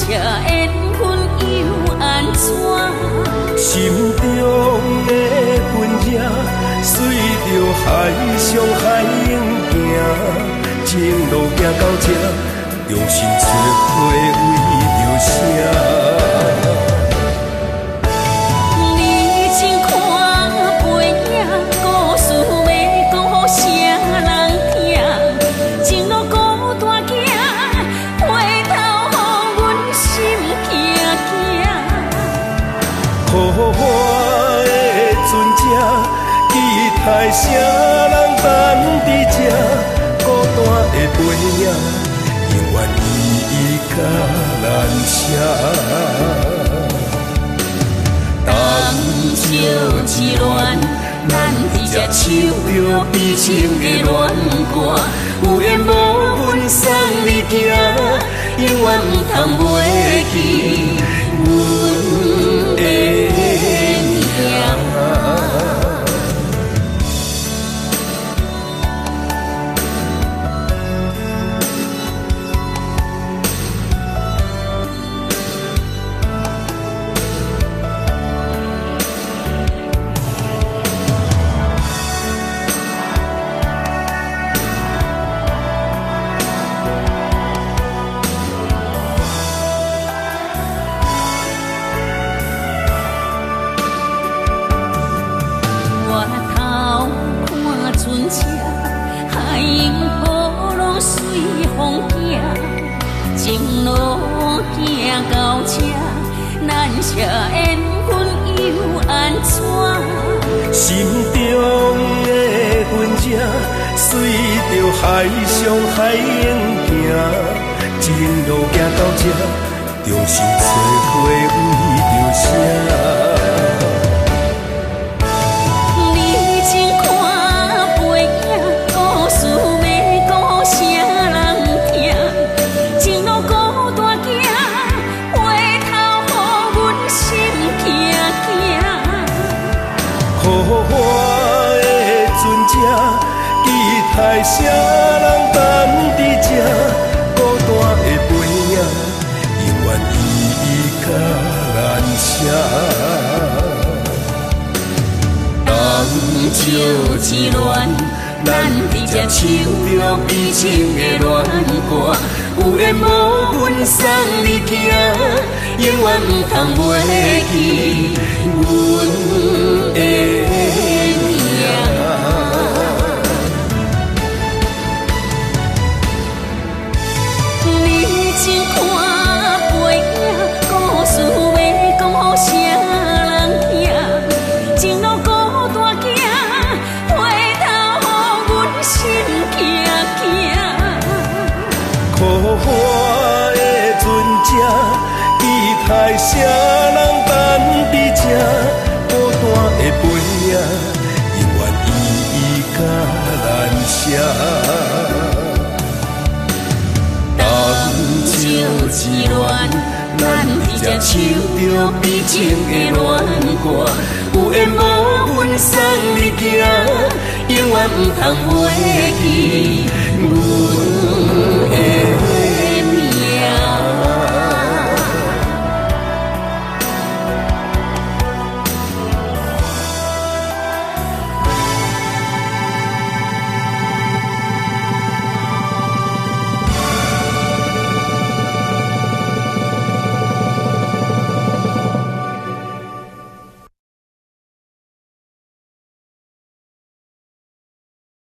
缘分又安怎？心中的恨也随着海上海涌行，情路行到这，重新找回为着啥？雨花的船只，期待啥人等伫这？孤单的背影，永远依依甲难舍。当笑之恋，咱伫这唱着悲情的恋歌，有缘无分送你行，永远不通袂记阮的名。海涌波浪随风行，情路行到这，咱舍缘分又安怎？心中的恨也随着海上海涌行，情路行到这，重新找回为着啥？雨花的船只，期待啥人等伫这？孤单的背影，永远依依甲难舍。当笑之恋，咱伫这唱着悲情的恋歌，有缘无分送你行，永远不通袂记阮的名。你请看背影，故事要讲予啥人听？情路孤单行，回头予阮心惊惊。雨花的船只，期待啥人等伫这？孤单的背影，永远依依甲难舍。当笑之恋，咱伫这唱着悲情的恋歌，有缘无分送你行，永远不通袂记阮的。